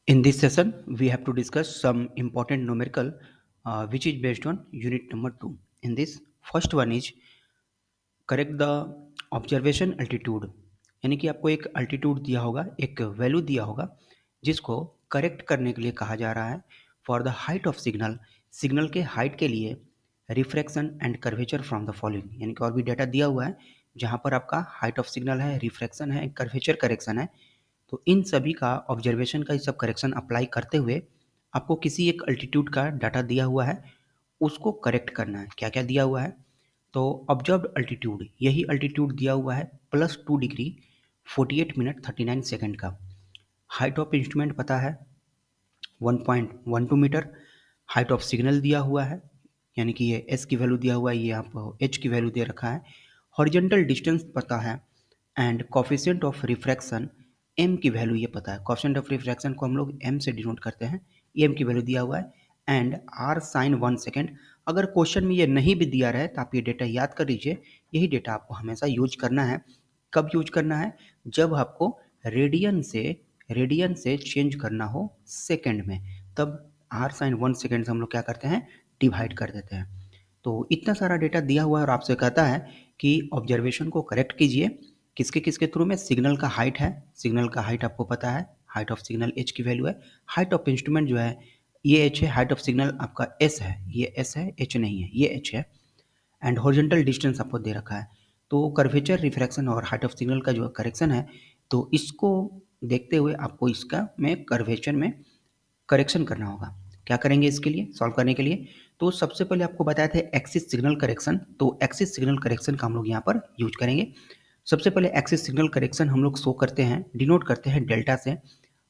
In this session, we have to discuss some important numerical which is based on unit number 2. In this, first one is correct the observation altitude. यानी कि आपको एक altitude दिया होगा, एक value दिया होगा जिसको करेक्ट करने के लिए कहा जा रहा है for the height of signal, signal के हाइट के लिए refraction and curvature from the following. यानी कि और भी डाटा दिया हुआ है जहाँ पर आपका हाइट ऑफ सिग्नल है, रिफ्रैक्शन है, कर्वेचर करेक्शन है। तो इन सभी का ऑब्जर्वेशन का ये सब करेक्शन अप्लाई करते हुए आपको किसी एक अल्टीट्यूड का डाटा दिया हुआ है, उसको करेक्ट करना है। क्या क्या दिया हुआ है? तो ऑब्जर्व्ड अल्टीट्यूड, यही अल्टीट्यूड दिया हुआ है +2 डिग्री 48 मिनट 39 सेकेंड का। हाइट ऑफ इंस्ट्रूमेंट पता है 1.12 मीटर। हाइट ऑफ सिग्नल दिया हुआ है, यानी कि ये एस की वैल्यू दिया हुआ है, ये यहाँ पर एच की वैल्यू दे रखा है। हॉरिजेंटल डिस्टेंस पता है and coefficient of refraction M की वैल्यू ये पता है। कोफिशिएंट ऑफ रिफ्रैक्शन को हम लोग एम से डिनोट करते हैं, एम की वैल्यू दिया हुआ है एंड आर साइन 1 सेकेंड। अगर क्वेश्चन में ये नहीं भी दिया रहे तो आप ये डेटा याद कर लीजिए, यही डेटा आपको हमेशा यूज करना है। कब यूज करना है? जब आपको रेडियन से चेंज करना हो सेकेंड में, तब आर साइन 1 सेकेंड से हम लोग क्या करते हैं, डिवाइड कर देते हैं। तो इतना सारा डेटा दिया हुआ है और आपसे कहता है कि ऑब्जर्वेशन को करेक्ट कीजिए। किसके किसके थ्रू में? सिग्नल का हाइट है, सिग्नल का हाइट आपको पता है, हाइट ऑफ सिग्नल एच की वैल्यू है। हाइट ऑफ इंस्ट्रूमेंट जो है ये एच है, हाइट ऑफ सिग्नल आपका एस है, ये एस है, एच नहीं है, ये एच है। एंड हॉरिजॉन्टल डिस्टेंस आपको दे रखा है। तो कर्वेचर, रिफ्रैक्शन और हाइट ऑफ सिग्नल का जो करेक्शन है, तो इसको देखते हुए आपको इसका में कर्वेचर में करेक्शन करना होगा। क्या करेंगे इसके लिए, सॉल्व करने के लिए? तो सबसे पहले आपको बताया था एक्सिस सिग्नल करेक्शन, तो एक्सिस सिग्नल करेक्शन का हम लोग यहाँ पर यूज करेंगे। सबसे पहले एक्सिस सिग्नल करेक्शन हम लोग शो करते हैं, डिनोट करते हैं डेल्टा से।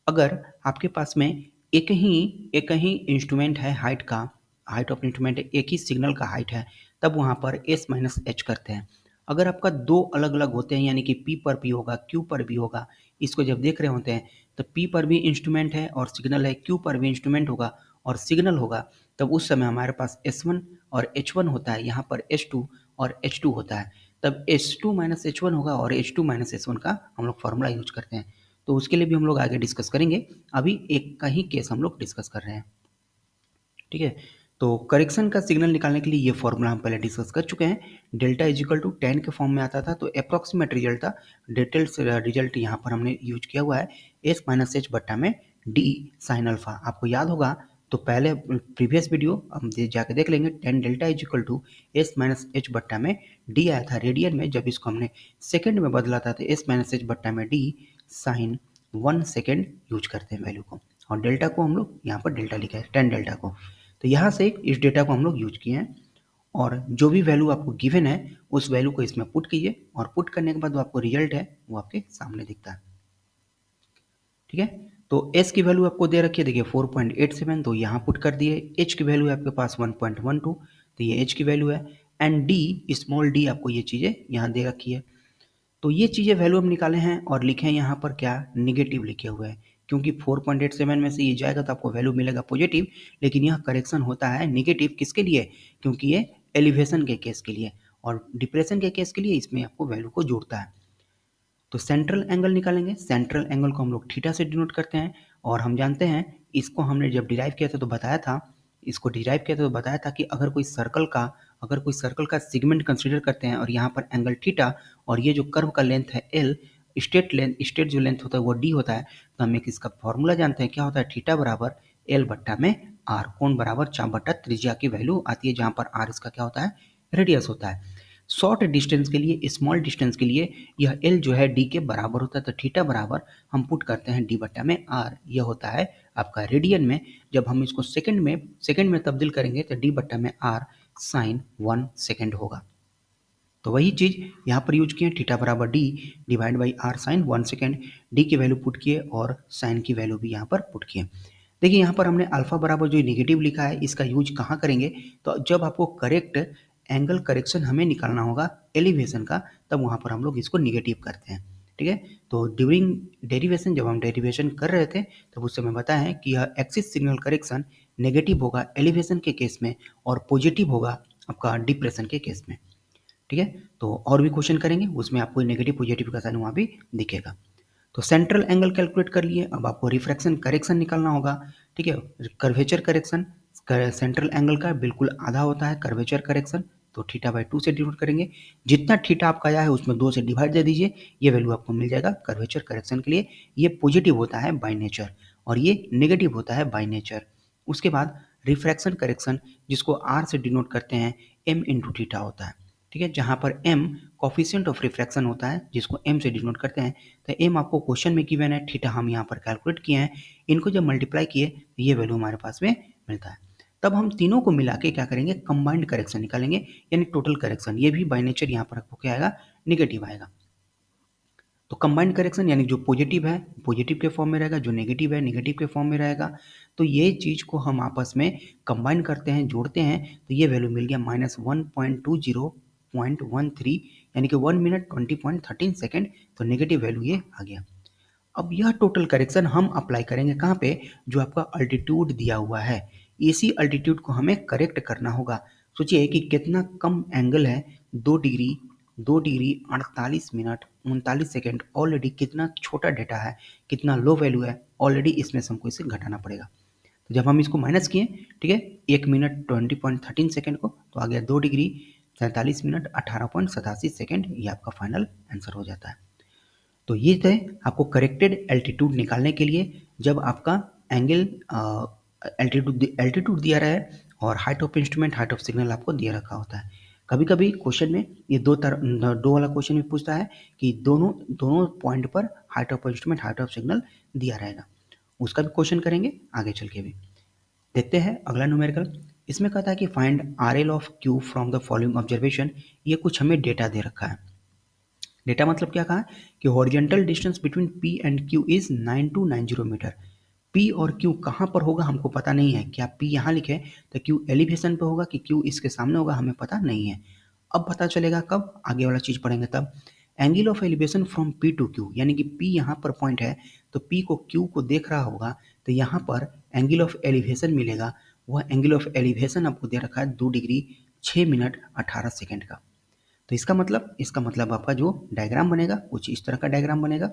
अगर आपके पास में एक ही इंस्ट्रूमेंट है हाइट का, हाइट ऑफ इंस्ट्रूमेंट एक ही सिग्नल का हाइट है, तब वहाँ पर एस माइनस एच करते हैं। अगर आपका दो अलग अलग होते हैं, यानी कि पी पर भी होगा, क्यू पर भी होगा, इसको जब देख रहे होते हैं तो पी पर भी इंस्ट्रूमेंट है और सिग्नल है, क्यू पर भी इंस्ट्रूमेंट होगा और सिग्नल होगा, तब उस समय हमारे पास S1 और H1 होता है, यहाँ पर H2 और H2 होता है। तब H2 माइनस H1 होगा और H2 माइनस H1 का हम लोग फॉर्मूला यूज करते हैं। तो उसके लिए भी हम लोग आगे डिस्कस करेंगे, अभी एक का ही केस हम लोग डिस्कस कर रहे हैं। ठीक है, तो करेक्शन का सिग्नल निकालने के लिए ये फॉर्मूला हम पहले डिस्कस कर चुके हैं। डेल्टा इज इक्वल टू 10 के फॉर्म में आता था, तो अप्रॉक्सीमेट रिजल्ट था। डिटेल्स रिजल्ट यहाँ पर हमने यूज किया हुआ है एस माइनस एच बट्टा में डी साइन अल्फा। आपको याद होगा तो पहले प्रीवियस वीडियो हम जाके देख लेंगे। 10 delta is equal to S minus H बट्टा में डी आया था रेडियन में, जब इसको हमने सेकेंड में बदला था तो एस माइनस एच बट्टा में डी साइन 1 सेकेंड यूज करते हैं वैल्यू को, और डेल्टा को हम लोग यहाँ पर डेल्टा लिखा है 10 डेल्टा को। तो यहाँ से इस डेटा को हम लोग यूज किए हैं और जो भी वैल्यू आपको गिवन है उस वैल्यू को इसमें पुट कीजिए और पुट करने के बाद जो आपको रिजल्ट है वो आपके सामने दिखता है। ठीक है, तो s की वैल्यू आपको दे रखी है, देखिए 4.87, तो यहाँ पुट कर दिए। h की वैल्यू है आपके पास 1.12, तो ये h की वैल्यू है। एंड d, स्मॉल d, आपको ये चीज़ें यहाँ दे रखी है। तो ये चीज़ें वैल्यू हम निकाले हैं और लिखे हैं यहाँ पर क्या, निगेटिव लिखे हुए हैं, क्योंकि 4.87 में से ये जाएगा तो आपको वैल्यू मिलेगा पॉजिटिव, लेकिन यह करेक्शन होता है निगेटिव। किसके लिए? क्योंकि ये एलिवेशन के केस के लिए, और डिप्रेशन के केस के लिए इसमें आपको वैल्यू को जोड़ता है। तो सेंट्रल एंगल निकालेंगे, सेंट्रल एंगल को हम लोग थीटा से डिनोट करते हैं, और हम जानते हैं इसको हमने जब डिराइव किया था तो बताया था, इसको डिराइव किया था तो बताया था कि अगर कोई सर्कल का सेगमेंट कंसीडर करते हैं और यहाँ पर एंगल थीटा, और ये जो कर्व का लेंथ है एल, स्टेट जो लेंथ होता है वो डी होता है, तो हम एक इसका फॉर्मूला जानते हैं, क्या होता है, थीटा बराबर एल बट्टा में आर, कोण बराबर चाप बट्टा त्रिज्या की वैल्यू आती है, जहाँ पर आर इसका क्या होता है, रेडियस होता है। शॉर्ट डिस्टेंस के लिए, स्मॉल डिस्टेंस के लिए यह एल जो है डी के बराबर होता है, तो थीटा बराबर हम पुट करते हैं डी बट्टा में आर, यह होता है आपका रेडियन में। जब हम इसको सेकंड में तब्दील करेंगे तो डी बट्टा में आर साइन 1 सेकेंड होगा। तो वही चीज़ यहाँ पर यूज किए, थीटा बराबर D divide by R sine 1 second, D की वैल्यू पुट किए और साइन की वैल्यू भी यहाँ पर पुट किए। देखिए यहाँ पर हमने अल्फा बराबर जो नेगेटिव लिखा है इसका यूज कहाँ करेंगे, तो जब आपको करेक्ट एंगल करेक्शन हमें निकालना होगा एलिवेशन का, तब वहाँ पर हम लोग इसको निगेटिव करते हैं। ठीक है, तो ड्यूरिंग डेरिवेशन, जब हम डेरिवेशन कर रहे थे तब उस समय बताया है कि यह एक्सिस सिग्नल करेक्शन नेगेटिव होगा एलिवेशन के केस में और पॉजिटिव होगा आपका डिप्रेशन के केस में। ठीक है, तो और भी क्वेश्चन करेंगे उसमें आपको नेगेटिव पॉजिटिव का साइन वहाँ भी दिखेगा। तो सेंट्रल एंगल कैलकुलेट कर लिए। अब आपको रिफ्रैक्शन करेक्शन निकालना होगा, ठीक है। कर्वेचर करेक्शन सेंट्रल एंगल का बिल्कुल आधा होता है कर्वेचर करेक्शन, तो θ/2 से डिनोट करेंगे। जितना थीटा आपका आया है उसमें 2 से डिवाइड दे दीजिए, ये वैल्यू आपको मिल जाएगा कर्वेचर करेक्शन के लिए। ये पॉजिटिव होता है बाय नेचर और ये नेगेटिव होता है बाय नेचर। उसके बाद रिफ्रैक्शन करेक्शन, जिसको आर से डिनोट करते हैं, m इंटू थीटा होता है, ठीक है। जहाँ पर m कॉफिशिएंट ऑफ रिफ्रैक्शन होता है, जिसको m से डिनोट करते हैं। तो m आपको क्वेश्चन में गिवन है, थीटा हम यहाँ पर कैलकुलेट किए हैं। इनको जब मल्टीप्लाई किए तो ये वैल्यू हमारे पास में मिलता है। तब हम तीनों को मिला के क्या करेंगे, कंबाइंड करेक्शन निकालेंगे, यानी टोटल करेक्शन। ये भी बाय नेचर यहाँ पर आपको क्या आएगा, निगेटिव आएगा। तो कंबाइंड करेक्शन यानी जो पॉजिटिव है पॉजिटिव के फॉर्म में रहेगा, जो नेगेटिव है नेगेटिव के फॉर्म में रहेगा। तो ये चीज़ को हम आपस में कंबाइन करते हैं, जोड़ते हैं, तो ये वैल्यू मिल गया -1.20.13, यानी कि 1 मिनट 20.13 सेकेंड। तो नेगेटिव वैल्यू ये आ गया। अब यह टोटल करेक्शन हम अप्लाई करेंगे कहाँ पे, जो आपका अल्टीट्यूड दिया हुआ है, इसी अल्टीट्यूड को हमें करेक्ट करना होगा। सोचिए कि कितना कम एंगल है, 2 डिग्री 48 मिनट 39 सेकेंड, ऑलरेडी कितना छोटा डेटा है, कितना लो वैल्यू है, ऑलरेडी इसमें से हमको इसे घटाना पड़ेगा। तो जब हम इसको माइनस किए, ठीक है, 1 मिनट 20.13 सेकेंड को, तो आ गया 2 डिग्री 47 मिनट 18.87 सेकेंड। ये आपका फाइनल आंसर हो जाता है। तो ये थे आपको करेक्टेड एल्टीट्यूड निकालने के लिए, जब आपका एंगल एल्टीट्यूड दिया रहा है और height of instrument height of signal आपको दिया रखा होता है। कभी कभी क्वेश्चन में ये दो वाला क्वेश्चन भी पूछता है कि दोनों दोनों पॉइंट पर height of instrument height of signal दिया रहेगा, उसका भी क्वेश्चन करेंगे आगे चल के भी। देखते हैं अगला न्यूमेरिकल। इसमें कहता है कि find R L of Q from the following observation. ये कुछ हमें डेटा दे रखा है। डेटा मतलब क्या कहा कि horizontal distance between P and Q is 9290 metre. P और Q कहाँ पर होगा हमको पता नहीं है। क्या P यहाँ लिखे तो Q एलिवेशन पे होगा कि Q इसके सामने होगा, हमें पता नहीं है। अब पता चलेगा कब, आगे वाला चीज पढ़ेंगे तब। Angle of elevation from P to Q, यानी कि P यहाँ पर पॉइंट है तो P को Q को देख रहा होगा, तो यहाँ पर एंगल ऑफ एलिवेशन मिलेगा। वह एंगल ऑफ एलिवेशन आपको दे रखा है 2 डिग्री 6 मिनट 18 सेकेंड का। तो इसका मतलब आपका जो डायग्राम बनेगा कुछ इस तरह का डायग्राम बनेगा।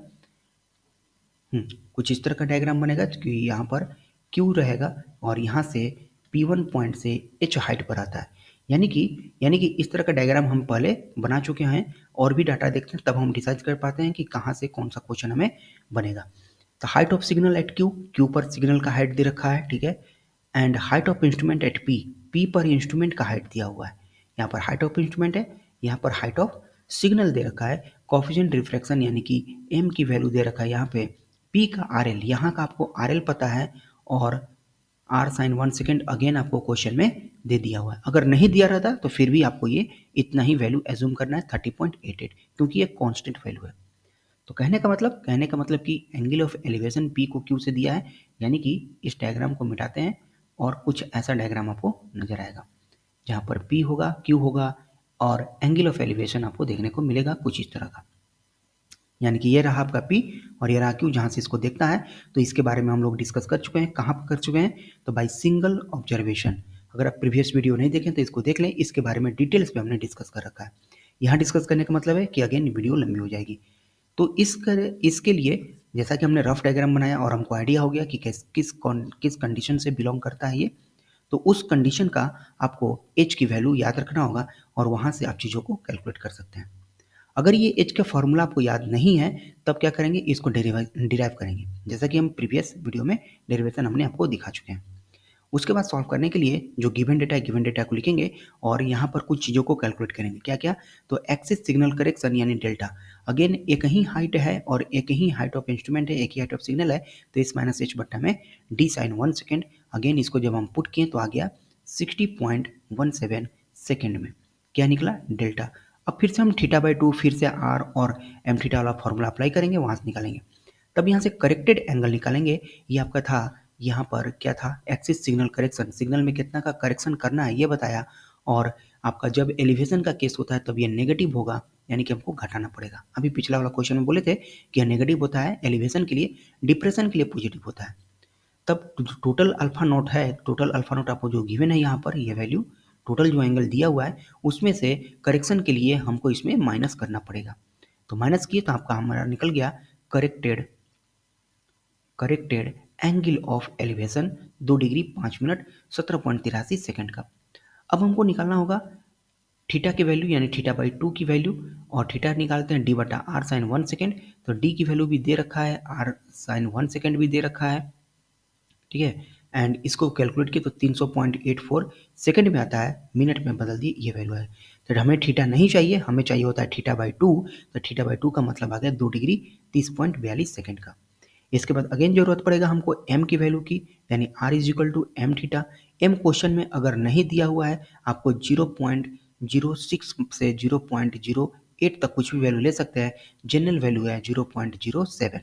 कुछ इस तरह का डायग्राम बनेगा कि यहाँ पर Q रहेगा और यहाँ से P1 पॉइंट से H हाइट पर आता है, यानी कि इस तरह का डायग्राम हम पहले बना चुके हैं। और भी डाटा देखते हैं तब हम डिसाइड कर पाते हैं कि कहाँ से कौन सा क्वेश्चन हमें बनेगा। तो height of signal at Q पर सिग्नल का हाइट दे रखा है, ठीक है। And height of instrument at P पर इंस्ट्रूमेंट का हाइट दिया हुआ है। यहाँ पर हाइट ऑफ इंस्ट्रूमेंट है, यहाँ पर हाइट ऑफ सिग्नल दे रखा है। कोएफिशिएंट रिफ्रैक्शन यानी कि m की वैल्यू दे रखा है यहाँ पे। P का RL, यहाँ का आपको RL पता है, और R sin 1 सेकेंड अगेन आपको क्वेश्चन में दे दिया हुआ है। अगर नहीं दिया रहता तो फिर भी आपको ये इतना ही वैल्यू एज्यूम करना है 30.88, क्योंकि ये कांस्टेंट वैल्यू है। तो कहने का मतलब कि एंगल ऑफ एलिवेशन P को Q से दिया है, यानी कि इस डायग्राम को मिटाते हैं और कुछ ऐसा डायग्राम आपको नजर आएगा जहाँ पर P होगा Q होगा और एंगल ऑफ एलिवेशन आपको देखने को मिलेगा कुछ इस तरह का। यानी कि ये रहा आपका P और ये रहा Q। जहाँ से इसको देखता है तो इसके बारे में हम लोग डिस्कस कर चुके हैं। कहाँ पर कर चुके हैं, तो बाय सिंगल ऑब्जर्वेशन। अगर आप प्रीवियस वीडियो नहीं देखें तो इसको देख लें, इसके बारे में डिटेल्स पे हमने डिस्कस कर रखा है। यहाँ डिस्कस करने का मतलब है कि अगेन वीडियो लंबी हो जाएगी। तो इसके लिए जैसा कि हमने रफ डायग्राम बनाया और हमको आइडिया हो गया कि किस कंडीशन से बिलोंग करता है ये, तो उस कंडीशन का आपको एच की वैल्यू याद रखना होगा और वहाँ से आप चीज़ों को कैलकुलेट कर सकते हैं। अगर ये एच का फॉर्मूला आपको याद नहीं है तब क्या करेंगे, इसको डिराइव करेंगे, जैसा कि हम प्रीवियस वीडियो में डेरिवेशन हमने आपको दिखा चुके हैं। उसके बाद सॉल्व करने के लिए जो गिवन डेटा है गिवन डेटा को लिखेंगे और यहाँ पर कुछ चीज़ों को कैलकुलेट करेंगे। क्या क्या, तो एक्सिस सिग्नल करेक्शन यानी डेल्टा। अगेन एक ही हाइट है और एक ही हाइट ऑफ इंस्ट्रूमेंट है, एक ही हाइट ऑफ सिग्नल है, तो इस माइनस एच बट्टा में डी साइन 1 सेकेंड। अगेन इसको जब हम पुट किए तो आ गया 60.17 सेकेंड में क्या निकला, डेल्टा। अब फिर से हम θ/2 फिर से r और एम थीटा वाला फॉर्मूला अप्लाई करेंगे, वहाँ से निकालेंगे। तब यहाँ से करेक्टेड एंगल निकालेंगे। ये आपका था, यहाँ पर क्या था, एक्सिस सिग्नल करेक्शन, सिग्नल में कितना का करेक्शन करना है ये बताया। और आपका जब एलिवेशन का केस होता है तब ये नेगेटिव होगा, यानी कि हमको घटाना पड़ेगा। अभी पिछला वाला क्वेश्चन में बोले थे कि यह नेगेटिव होता है एलिवेशन के लिए, डिप्रेशन के लिए पॉजिटिव होता है। तब टोटल अल्फा नोट है, टोटल अल्फा नोट आपको जो गिवन है यहाँ पर ये वैल्यू, टोटल जो एंगल दिया हुआ है उसमें से करेक्शन के लिए हमको इसमें माइनस करना पड़ेगा। तो माइनस किए तो आपका हमारा निकल गया corrected angle of elevation 2 degree 5 minute 17.83 second का। अब हमको निकालना होगा थीटा की वैल्यू यानी थीटा बाई 2 की वैल्यू, और थीटा निकालते हैं डी बटा आर साइन 1 सेकेंड। तो डी की वैल्यू भी दे रखा है, आर साइन 1 सेकेंड भी दे रखा है, ठीक है। एंड इसको कैलकुलेट किया तो 300.84 सेकंड में आता है, मिनट में बदल दिए ये वैल्यू है। तो हमें थीटा नहीं चाहिए, हमें चाहिए होता है थीटा बाई 2। तो थीटा बाई 2 का मतलब आ गया 2 डिग्री 30.42 सेकंड का। इसके बाद अगेन जरूरत पड़ेगा हमको m की वैल्यू की, यानी r is equal to M theta. m question में अगर नहीं दिया हुआ है, आपको 0.06 से 0.08 तक कुछ भी वैल्यू ले सकते हैं। जनरल वैल्यू है 0.07।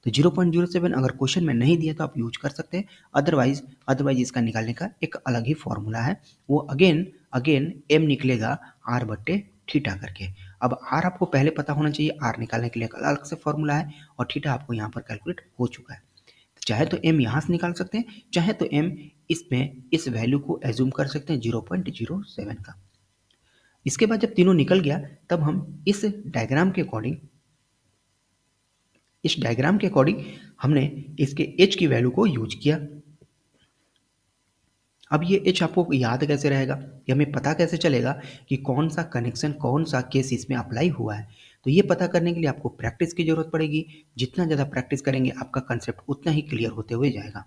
तो 0.07 अगर क्वेश्चन में नहीं दिया तो आप यूज कर सकते हैं, अदरवाइज इसका निकालने का एक अलग ही फॉर्मूला है, वो अगेन m निकलेगा r बट्टे थीटा करके। अब r आपको पहले पता होना चाहिए, r निकालने के लिए एक अलग से फॉर्मूला है, और थीटा आपको यहाँ पर कैलकुलेट हो चुका है। चाहे तो m यहाँ से निकाल सकते हैं, चाहे तो m इसमें इस वैल्यू को एज्यूम कर सकते हैं 0.07 का। इसके बाद जब तीनों निकल गया, तब हम इस डायग्राम के अकॉर्डिंग हमने इसके h की वैल्यू को यूज किया। अब ये h आपको याद कैसे रहेगा, ये हमें पता कैसे चलेगा कि कौन सा कनेक्शन, कौन सा केस इसमें अप्लाई हुआ है। तो ये पता करने के लिए आपको प्रैक्टिस की जरूरत पड़ेगी। जितना ज़्यादा प्रैक्टिस करेंगे आपका कंसेप्ट उतना ही क्लियर होते हुए जाएगा,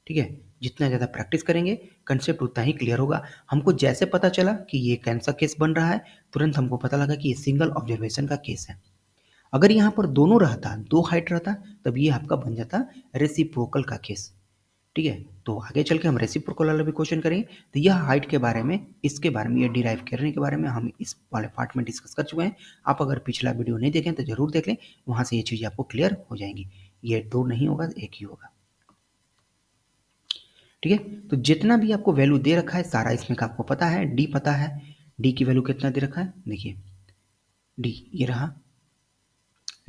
ठीक है। जितना ज़्यादा प्रैक्टिस करेंगे कंसेप्ट उतना ही क्लियर होगा। हमको जैसे पता चला कि ये कौन सा केस बन रहा है, तुरंत हमको पता लगा कि ये सिंगल ऑब्जर्वेशन का केस है। अगर यहाँ पर दोनों रहता, दो हाइट रहता, तब ये आपका बन जाता रेसिप्रोकल का केस, ठीक है। तो आगे चल के हम रेसिप्रोकल वाला भी क्वेश्चन करेंगे। तो यह हाइट के बारे में, इसके बारे में, ये डिराइव करने के बारे में हम इस वाले पार्ट में डिस्कस कर चुके हैं। आप अगर पिछला वीडियो नहीं देखें तो जरूर देख लें, वहाँ से ये चीज़ें आपको क्लियर हो जाएंगी। ये दो नहीं होगा, एक ही होगा, ठीक है। तो जितना भी आपको वैल्यू दे रखा है सारा इसमें का आपको पता है, डी पता है, डी की वैल्यू कितना दे रखा है, देखिए डी ये रहा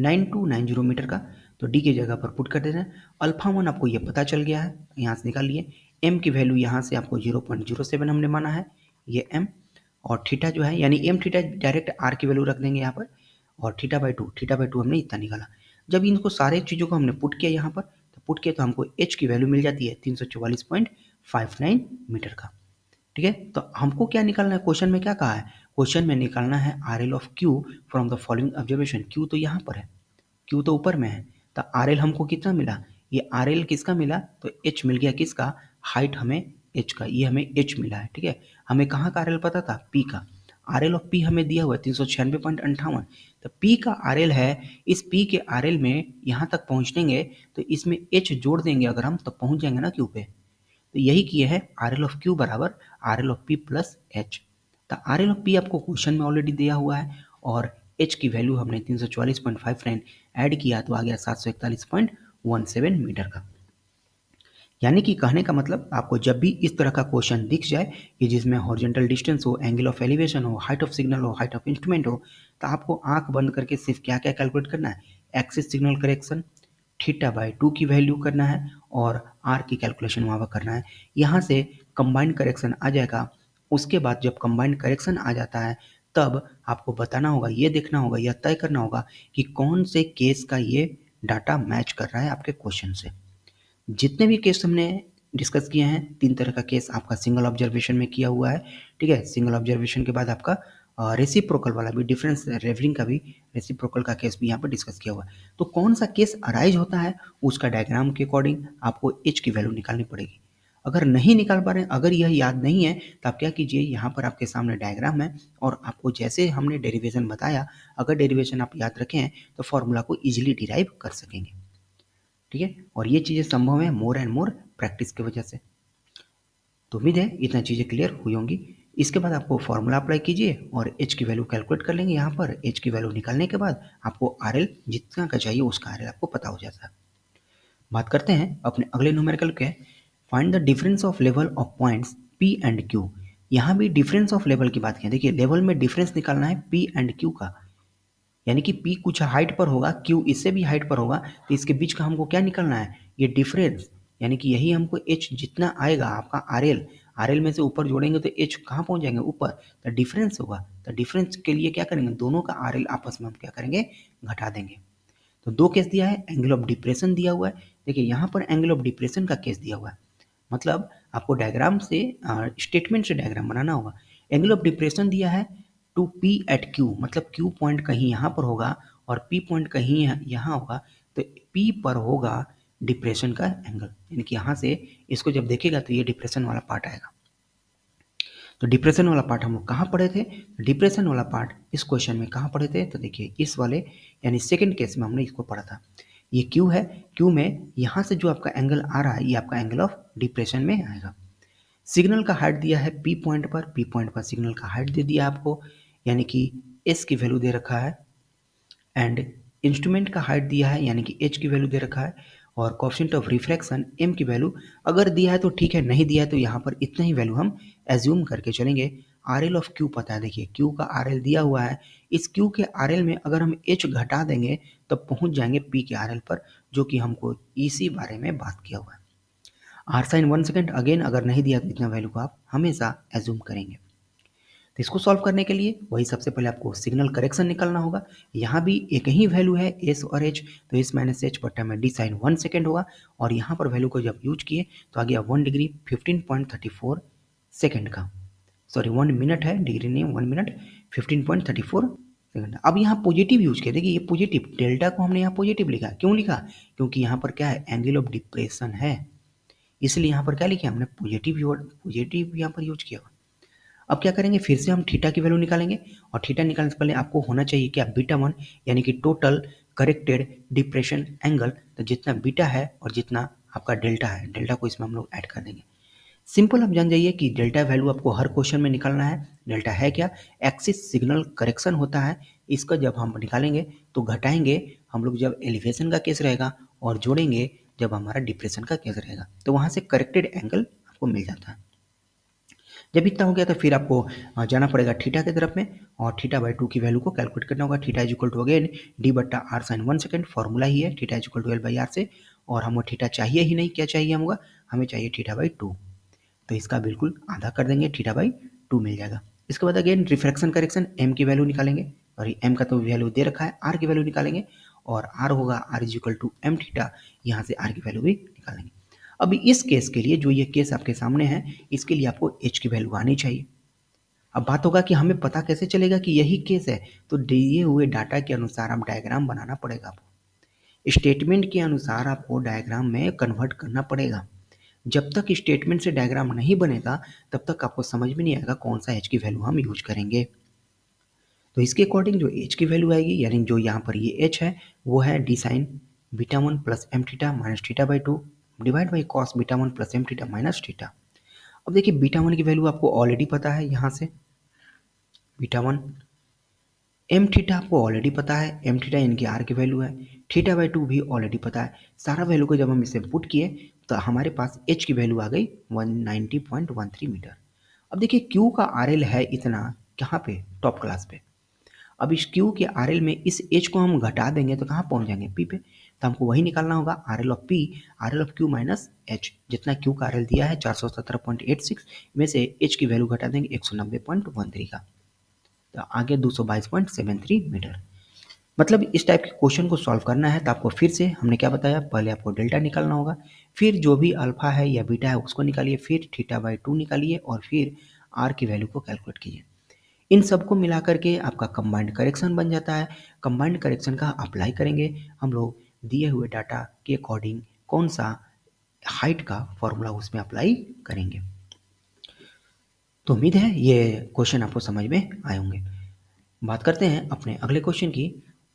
9290 मीटर का। तो डी की जगह पर पुट कर देना है। अल्फा 1 आपको ये पता चल गया है, यहाँ से निकाल लिए। एम की वैल्यू यहाँ से आपको 0.07 हमने माना है, ये एम। और थीटा जो है, यानी एम थीटा डायरेक्ट आर की वैल्यू रख देंगे यहाँ पर, और थीटा बाई टू हमने इतना निकाला। जब इनको सारे चीज़ों को हमने पुट किया यहाँ पर, तो पुट किया तो हमको एच की वैल्यू मिल जाती है 344.59 मीटर का, ठीक है। तो हमको क्या निकालना है, क्वेश्चन में क्या कहा है, क्वेश्चन में निकालना है R L of Q from the following observation. Q तो यहाँ पर है, क्यू तो ऊपर में है, तो आर एल हमको कितना मिला, ये आर एल किसका मिला, तो एच मिल गया, किसका, हाइट हमें एच का, ये हमें एच मिला है, ठीक है। हमें कहाँ का आर एल पता था, पी का। आर एल ऑफ पी हमें दिया हुआ है 396.58। तो पी का आर एल है, इस पी के आर एल में यहाँ तक पहुँचेंगे तो इसमें एच जोड़ देंगे अगर हम, तो पहुँच जाएंगे ना क्यू पे। तो यही किए हैं, आर एल ऑफ क्यू बराबर R L of P plus H. तो आर एल ऑफ पी आपको क्वेश्चन में ऑलरेडी दिया हुआ है, और एच की वैल्यू हमने 344.59 ऐड किया तो आ गया 741.17 मीटर का। यानी कि कहने का मतलब, आपको जब भी इस तरह का क्वेश्चन दिख जाए कि जिसमें हॉरिजॉन्टल डिस्टेंस हो, एंगल ऑफ एलिवेशन हो, हाइट ऑफ सिग्नल हो, हाइट ऑफ इंस्ट्रूमेंट हो, तो आपको आंख बंद करके सिर्फ क्या क्या कैलकुलेट करना है, axis signal correction, theta by 2 की वैल्यू करना है, और आर की कैलकुलेशन वहाँ पर करना है। यहाँ से कंबाइंड करेक्शन आ जाएगा। उसके बाद जब कंबाइंड करेक्शन आ जाता है, तब आपको बताना होगा, ये देखना होगा या तय करना होगा कि कौन से केस का ये डाटा मैच कर रहा है आपके क्वेश्चन से। जितने भी केस हमने डिस्कस किए हैं, 3 तरह का केस आपका सिंगल ऑब्जर्वेशन में किया हुआ है, ठीक है। सिंगल ऑब्जर्वेशन के बाद आपका रेसिप्रोकल वाला भी, डिफरेंस रेवलिंग का भी, रेसिप्रोकल का केस भी यहाँ पर डिस्कस किया हुआ है। तो कौन सा केस अराइज होता है, उसका डायग्राम के अकॉर्डिंग आपको एच की वैल्यू निकालनी पड़ेगी। अगर नहीं निकाल पा रहे हैं, अगर यह याद नहीं है, तो आप क्या कीजिए, यहाँ पर आपके सामने डायग्राम है, और आपको जैसे हमने डेरिवेशन बताया, अगर डेरिवेशन आप याद रखें तो फॉर्मूला को ईजिली डिराइव कर सकेंगे, ठीक है। और ये चीज़ें संभव है मोर एंड मोर प्रैक्टिस की वजह से। तो उम्मीद है इतना चीज़ें क्लियर हुई होंगी। इसके बाद आपको फॉर्मूला अप्लाई कीजिए और एच की वैल्यू कैलकुलेट कर लेंगे। यहाँ पर एच की वैल्यू निकालने के बाद आपको आर एल जितना का चाहिए उसका आर एल आपको पता हो जाता है। बात करते हैं अपने अगले न्यूमेरिकल के, find the difference of level of points P and Q. यहाँ भी डिफरेंस ऑफ लेवल की बात की, देखिए लेवल में डिफरेंस निकालना है पी एंड क्यू का, यानी कि P कुछ हाइट पर होगा, Q इससे भी हाइट पर होगा, तो इसके बीच का हमको क्या निकालना है, ये डिफरेंस। यानी कि यही हमको H जितना आएगा आपका RL में से ऊपर जोड़ेंगे तो H कहाँ पहुँच जाएंगे, ऊपर, तो डिफरेंस होगा। तो डिफरेंस के लिए क्या करेंगे, दोनों का RL आपस में हम क्या करेंगे, घटा देंगे। तो दो केस दिया है, एंगल ऑफ डिप्रेशन दिया हुआ है। देखिए यहाँ पर एंगल ऑफ डिप्रेशन का केस दिया हुआ है, मतलब आपको डायग्राम से स्टेटमेंट से डायग्राम बनाना होगा। एंगल ऑफ डिप्रेशन दिया है टू पी एट क्यू, मतलब क्यू पॉइंट कहीं यहाँ पर होगा और पी पॉइंट कहीं यहाँ होगा, तो पी पर होगा डिप्रेशन का एंगल, यानी कि यहाँ से इसको जब देखेगा तो ये डिप्रेशन वाला पार्ट आएगा। तो डिप्रेशन वाला पार्ट हम लोग कहाँ पढ़े थे? डिप्रेशन वाला पार्ट इस क्वेश्चन में कहाँ पढ़े थे? तो देखिए इस वाले यानी सेकंड केस में हमने इसको पढ़ा था। ये क्यू है, क्यू में यहाँ से जो आपका एंगल आ रहा है ये आपका एंगल ऑफ डिप्रेशन में आएगा। सिग्नल का हाइट दिया है पी पॉइंट पर, पी पॉइंट पर सिग्नल का हाइट दे दिया आपको, यानी कि एस की वैल्यू दे रखा है, एंड इंस्ट्रूमेंट का हाइट दिया है यानी कि एच की वैल्यू दे रखा है, और कोएफिशिएंट ऑफ रिफ्रैक्शन एम की वैल्यू अगर दिया है तो ठीक है, नहीं दिया है तो यहाँ पर इतना ही वैल्यू हम एज्यूम करके चलेंगे। आर एल ऑफ क्यू पता है, देखिए क्यू का आर एल दिया हुआ है, इस क्यू के आर एल में अगर हम एच घटा देंगे तब पहुँच जाएंगे पी के आर एल पर, जो कि हमको इसी बारे में बात किया हुआ है। आर साइन 1 सेकेंड अगेन अगर नहीं दिया तो इतना वैल्यू को आप हमेशा एज्यूम करेंगे। तो इसको सॉल्व करने के लिए वही सबसे पहले आपको सिग्नल करेक्शन निकालना होगा। यहाँ भी एक ही वैल्यू है एस और एच, तो एस माइनस एच बट्टा में डी साइन 1 सेकेंड होगा, और यहाँ पर वैल्यू को जब यूज किए तो आ गया 1 डिग्री 15.34 सेकेंड का, सॉरी 1 मिनट है, डिग्री नहीं 1 मिनट 15.34 सेकेंड। अब यहाँ पॉजिटिव यूज किया, देखिए ये पॉजिटिव डेल्टा को हमने यहाँ पॉजिटिव लिखा, क्यों लिखा? क्योंकि यहाँ पर क्या है, एंगल ऑफ डिप्रेशन है, इसलिए यहाँ पर क्या लिखे हमने पॉजिटिव यहाँ पर यूज किया। अब क्या करेंगे, फिर से हम थीटा की वैल्यू निकालेंगे, और थीटा निकालने से पहले आपको होना चाहिए क्या, बीटा 1 यानी कि टोटल करेक्टेड डिप्रेशन एंगल, तो जितना बीटा है और जितना आपका डेल्टा है, डेल्टा को इसमें हम लोग ऐड कर देंगे। सिंपल आप जान जाइए कि डेल्टा वैल्यू आपको हर क्वेश्चन में निकालना है। डेल्टा है क्या, एक्सिस सिग्नल करेक्शन होता है, इसका जब हम निकालेंगे तो घटाएंगे हम लोग जब एलिवेशन का केस रहेगा, और जोड़ेंगे जब हमारा डिप्रेशन का केस रहेगा, तो वहाँ से करेक्टेड एंगल आपको मिल जाता है। जब इतना हो गया तो फिर आपको जाना पड़ेगा थीटा की तरफ में, और थीटा बाई 2 की वैल्यू को कैलकुलेट करना होगा। Theta is equal to again D बट्टा आर साइन 1 सेकेंड, फॉर्मूला ही है theta is equal to L by R से, और हमको थीटा चाहिए ही नहीं, क्या चाहिए हमको, हमें चाहिए थीटा बाई 2, तो इसका बिल्कुल आधा कर देंगे, थीटा बाई 2 मिल जाएगा। इसके बाद अगेन रिफ्रैक्शन करेक्शन एम की वैल्यू निकालेंगे, और एम का तो वैल्यू दे रखा है, आर की वैल्यू निकालेंगे, और आर होगा R is equal to M theta, यहाँ से आर की वैल्यू भी निकालेंगे। अब इस केस के लिए जो ये केस आपके सामने है, इसके लिए आपको एच की वैल्यू आनी चाहिए। अब बात होगा कि हमें पता कैसे चलेगा कि यही केस है, तो दिए हुए डाटा के अनुसार आप डायग्राम बनाना पड़ेगा आपको, स्टेटमेंट के अनुसार आपको डायग्राम में कन्वर्ट करना पड़ेगा। जब तक स्टेटमेंट से डायग्राम नहीं बनेगा तब तक आपको समझ में नहीं आएगा कौन सा एच की वैल्यू हम यूज करेंगे। तो इसके अकॉर्डिंग जो एच की वैल्यू आएगी, यानी जो यहाँ पर ये एच है वो है D sine beta 1 plus M theta minus theta by 2 divide by cos beta 1 plus M theta minus theta. अब देखिए बीटा 1 की वैल्यू आपको ऑलरेडी पता है, यहाँ से बीटा 1, एम थीटा आपको ऑलरेडी पता है, एम थीटा इनकी आर की वैल्यू है, थीटा बाई 2 भी ऑलरेडी पता है। सारा वैल्यू को जब हम इसे पुट किए तो हमारे पास एच की वैल्यू आ गई 190.13 मीटर। अब देखिए क्यू का आर एल है इतना, कहाँ पे, टॉप क्लास पे। अब इस क्यू के आर एल में इस एच को हम घटा देंगे तो कहाँ पहुँच जाएंगे, पी पे, तो हमको वही निकालना होगा R L of P, R L of Q minus H, जितना क्यू का आर एल दिया है 417.86 में से एच की वैल्यू घटा देंगे 190.13 का, तो आगे 222.73 मीटर। मतलब इस टाइप के क्वेश्चन को सॉल्व करना है तो आपको फिर से हमने क्या बताया, पहले आपको डेल्टा निकालना होगा, फिर जो भी अल्फा है या बीटा है उसको निकालिए, फिर थीटा बाई 2 निकालिए, और फिर आर की वैल्यू को कैलकुलेट कीजिए। इन सबको मिला करके आपका कंबाइंड करेक्शन बन जाता है। कंबाइंड करेक्शन का अप्लाई करेंगे हम लोग दिए हुए डाटा के अकॉर्डिंग, कौन सा हाइट का फॉर्मूला उसमें अप्लाई करेंगे। तो उम्मीद है ये क्वेश्चन आपको समझ में आए होंगे। बात करते हैं अपने अगले क्वेश्चन की।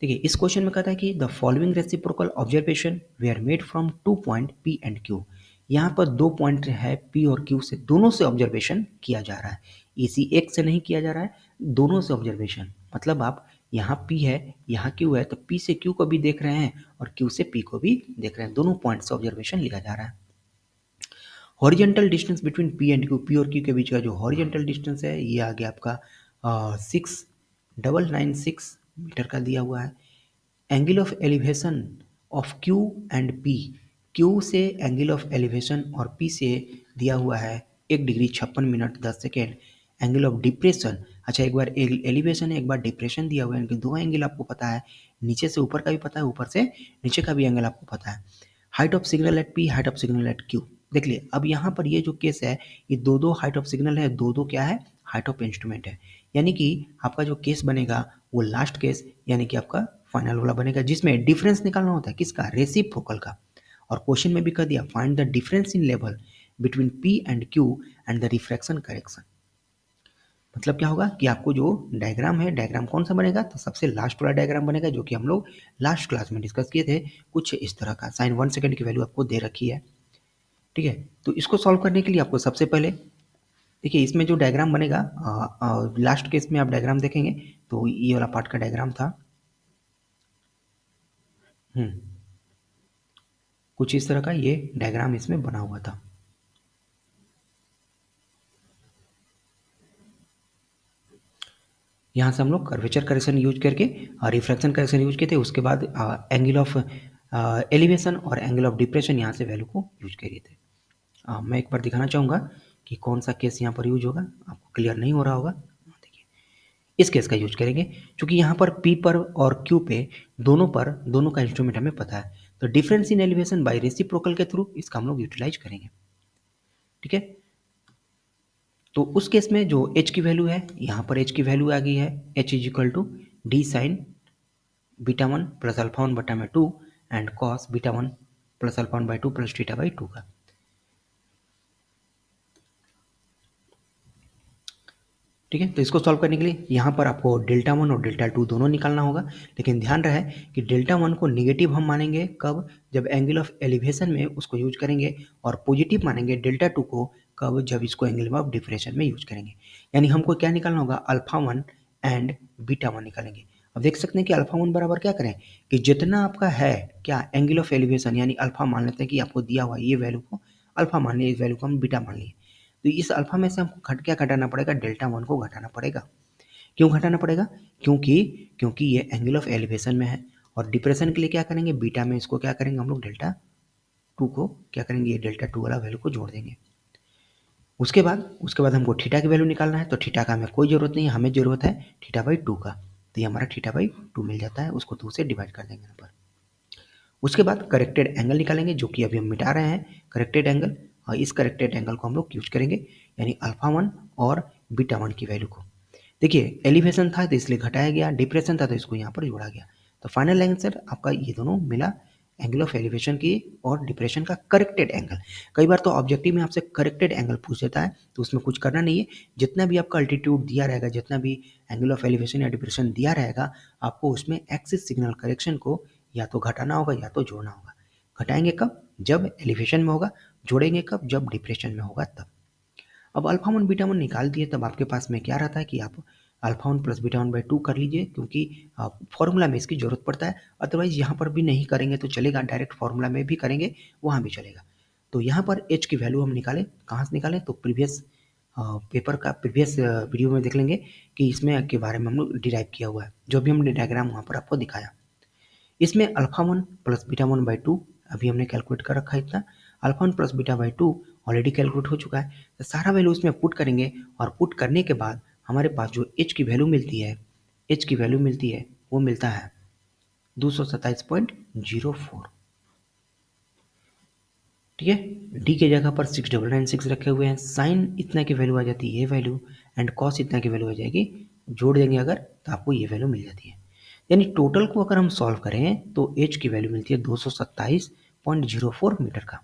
देखिए इस क्वेश्चन में कहता है कि the following reciprocal observation were are made from 2 point P and Q. यहाँ पर 2 पॉइंट है पी और क्यू से, दोनों से ऑब्जर्वेशन किया जा रहा है, इसी एक से नहीं किया जा रहा है, दोनों से ऑब्जर्वेशन, मतलब आप यहाँ पी है यहाँ क्यू है, तो पी से क्यू को भी देख रहे हैं और क्यू से पी को भी देख रहे हैं, दोनों पॉइंट से ऑब्जर्वेशन लिया जा रहा है। Horizontal distance between P and Q, P और क्यू के बीच का जो हॉरिजेंटल डिस्टेंस है ये आ गया आपका 6,996 मीटर का दिया हुआ है। Angle of elevation of Q and P, Q से एंगल ऑफ एलिवेशन और पी से दिया हुआ है 1 degree 56 minute 10 second. Angle of depression, अच्छा एक बार एलिवेशन है एक बार डिप्रेशन दिया हुआ है, इनके दो एंगल आपको पता है, नीचे से ऊपर का भी पता है, ऊपर से नीचे का भी एंगल आपको पता है। Height of signal eight P, height of signal eight Q. देख लिए अब यहाँ पर ये जो केस है, ये दो दो हाइट ऑफ सिग्नल है, दो दो क्या है, हाइट ऑफ इंस्ट्रूमेंट है। यानी कि आपका जो केस बनेगा वो लास्ट केस यानी कि आपका फाइनल वाला बनेगा, जिसमें डिफरेंस निकालना होता है किसका, रेसिप्रोकल का। और क्वेश्चन में भी कह दिया find the difference in level between P and Q and the refraction correction. मतलब क्या होगा कि आपको जो डायग्राम है, डायग्राम कौन सा बनेगा, तो सबसे लास्ट वाला डायग्राम बनेगा, जो कि हम लोग लास्ट क्लास में डिस्कस किए थे। कुछ इस तरह का साइन 1 सेकंड की वैल्यू आपको दे रखी है। ठीक है, तो इसको सॉल्व करने के लिए आपको सबसे पहले देखिए इसमें जो डायग्राम बनेगा, लास्ट केस में आप डायग्राम देखेंगे तो ये वाला पार्ट का डायग्राम था। कुछ इस तरह का ये डायग्राम इसमें बना हुआ था। यहाँ से हम लोग कर्वेचर करेक्शन यूज करके रिफ्रैक्शन करेक्शन यूज किए थे। उसके बाद एंगल ऑफ एलिवेशन और एंगल ऑफ डिप्रेशन यहाँ से वैल्यू को यूज किए थे। मैं एक बार दिखाना चाहूँगा कि कौन सा केस यहाँ पर यूज होगा, आपको क्लियर नहीं हो रहा होगा। देखिए इस केस का यूज करेंगे, क्योंकि यहाँ पर P पर और Q पे दोनों का इंस्ट्रूमेंट हमें पता है, तो difference in elevation by reciprocal के थ्रू इसका हम लोग यूटिलाइज करेंगे। ठीक है, तो उस केस में जो H की वैल्यू है, यहाँ पर H की वैल्यू आ गई है, H is equal to D sine beta 1 plus alpha 1 बटा में 2 and cos beta 1 plus alpha 1 by 2 plus theta by 2 का। ठीक है, तो इसको सॉल्व करने के लिए यहाँ पर आपको डेल्टा 1 और डेल्टा 2 दोनों निकालना होगा, लेकिन ध्यान रहे कि डेल्टा 1 को नेगेटिव हम मानेंगे कब, जब एंगल ऑफ एलिवेशन में उसको यूज करेंगे, और पॉजिटिव मानेंगे डेल्टा 2 को कब, जब इसको एंगल ऑफ डिफरेंशियल में यूज करेंगे। यानी हमको क्या निकालना होगा, अल्फा 1 एंड बीटा 1 निकालेंगे। अब देख सकते हैं कि अल्फा 1 बराबर क्या करें कि जितना आपका है क्या एंगल ऑफ एलिवेशन, यानी अल्फा मान लेते हैं कि आपको दिया हुआ ये वैल्यू को अल्फा मान लिया, इस वैल्यू को हम बीटा मान लिए, तो इस अल्फा में से हमको क्या घटाना पड़ेगा, डेल्टा 1 को घटाना पड़ेगा। क्यों घटाना पड़ेगा, क्योंकि ये एंगल ऑफ एलिवेशन में है, और डिप्रेशन के लिए क्या करेंगे, बीटा में इसको क्या करेंगे हम लोग, डेल्टा 2 को क्या करेंगे, ये डेल्टा 2 वाला वैल्यू को जोड़ देंगे। उसके बाद हमको थीटा की वैल्यू निकालना है, तो थीटा का हमें कोई ज़रूरत नहीं है, हमें ज़रूरत है थीटा बाई 2 का, तो ये हमारा थीटा बाई 2 मिल जाता है, उसको 2 से डिवाइड कर देंगे यहाँ पर। उसके बाद करेक्टेड एंगल निकालेंगे, जो कि अभी हम मिटा रहे हैं करेक्टेड एंगल, और इस करेक्टेड एंगल को हम लोग यूज करेंगे, यानी अल्फा 1 और बीटा 1 की वैल्यू को। देखिए एलिवेशन था तो इसलिए घटाया गया, डिप्रेशन था तो इसको यहाँ पर जोड़ा गया, तो फाइनल आंसर आपका ये दोनों मिला, एंगल ऑफ एलिवेशन की और डिप्रेशन का करेक्टेड एंगल। कई बार तो ऑब्जेक्टिव में आपसे करेक्टेड एंगल पूछ देता है, तो उसमें कुछ करना नहीं है, जितना भी आपका अल्टीट्यूड दिया रहेगा, जितना भी एंगल ऑफ एलिवेशन या डिप्रेशन दिया रहेगा, आपको उसमें एक्सिस सिग्नल करेक्शन को या तो घटाना होगा या तो जोड़ना होगा। घटाएंगे कब, जब एलिवेशन में होगा, जोड़ेंगे कब, जब डिप्रेशन में होगा तब। अब अल्फा 1 बीटा 1 निकाल दिए, तब आपके पास में क्या रहता है कि आप अल्फा 1 प्लस बीटा 1 बाई 2 कर लीजिए, क्योंकि फॉर्मूला में इसकी ज़रूरत पड़ता है। अदरवाइज यहाँ पर भी नहीं करेंगे तो चलेगा, डायरेक्ट फॉर्मूला में भी करेंगे वहाँ भी चलेगा। तो यहाँ पर एच की वैल्यू हम निकालें, कहाँ से निकालें, तो प्रीवियस पेपर का प्रीवियस वीडियो में देख लेंगे कि इसमें के बारे में हम लोग डिराइव किया हुआ है, जो भी हमने डायग्राम वहाँ पर आपको दिखाया। इसमें अल्फा 1 प्लस बीटा 1 बाई 2 अभी हमने कैलकुलेट कर रखा है इतना, alpha 1 plus beta by 2 already calculate हो चुका है, तो सारा वैल्यू उसमें पुट करेंगे, और पुट करने के बाद हमारे पास जो एच की वैल्यू मिलती है, एच की वैल्यू मिलती है वो मिलता है 227.04। ठीक है, डी के जगह पर 6996 रखे हुए हैं, साइन इतना की वैल्यू आ जाती है ये वैल्यू, एंड कॉस इतना की वैल्यू आ जाएगी, जोड़ देंगे अगर तो आपको ये वैल्यू मिल जाती है। यानी टोटल को अगर हम सॉल्व करें तो एच की वैल्यू मिलती है 227.04 मीटर का।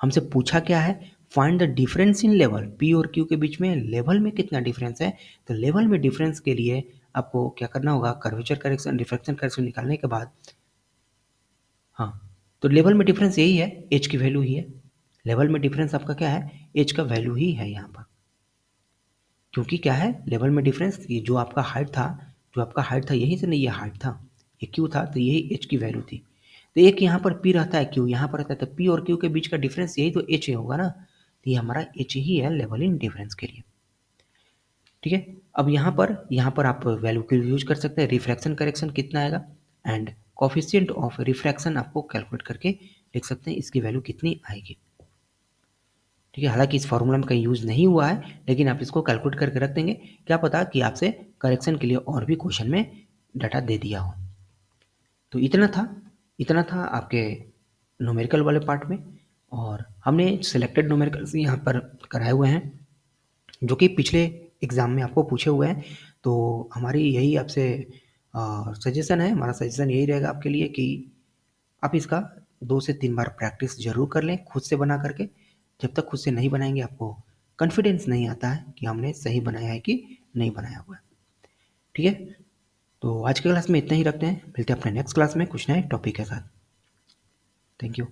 हमसे पूछा क्या है, find the difference in level, P और क्यू के बीच में लेवल में कितना डिफरेंस है, तो लेवल में डिफरेंस के लिए आपको क्या करना होगा, कर्वेचर करेक्शन डिफ्रैक्शन करेक्शन निकालने के बाद, हाँ, तो लेवल में डिफरेंस यही है, एच की वैल्यू ही है, लेवल में डिफरेंस आपका क्या है, एच का वैल्यू ही है यहाँ पर। क्योंकि क्या है, लेवल में डिफरेंस, ये जो आपका हाइट था यहीं से नहीं, ये हाइट था, ये क्यू था, तो यही एच की वैल्यू थी। तो एक यहाँ पर पी रहता है, क्यू यहाँ पर रहता है, तो पी और क्यू के बीच का डिफरेंस यही तो एच ही होगा ना, तो ये हमारा एच ही है लेवल इन डिफरेंस के लिए। ठीक है, अब यहाँ पर आप वैल्यू को यूज कर सकते हैं, रिफ्रैक्शन करेक्शन कितना आएगा, एंड कोफिशिएंट ऑफ रिफ्रैक्शन आपको कैलकुलेट करके लिख सकते हैं, इसकी वैल्यू कितनी आएगी। ठीक है, हालांकि इस फॉर्मूला में कहीं यूज़ नहीं हुआ है, लेकिन आप इसको कैलकुलेट करके रख देंगे, क्या पता कि आपसे करेक्शन के लिए और भी क्वेश्चन में डाटा दे दिया हो। तो इतना था आपके न्यूमेरिकल वाले पार्ट में। और हमने सेलेक्टेड न्यूमेरिकल्स यहाँ पर कराए हुए हैं जो कि पिछले एग्ज़ाम में आपको पूछे हुए हैं। तो हमारी यही आपसे सजेशन है, हमारा सजेशन यही रहेगा आपके लिए कि आप इसका 2 से 3 बार प्रैक्टिस ज़रूर कर लें खुद से बना करके। जब तक खुद से नहीं बनाएंगे आपको कॉन्फिडेंस नहीं आता है कि हमने सही बनाया है कि नहीं बनाया हुआ है। ठीक है, तो आज के क्लास में इतना ही रखते हैं, मिलते हैं अपने नेक्स्ट क्लास में कुछ नए टॉपिक के साथ। Thank you.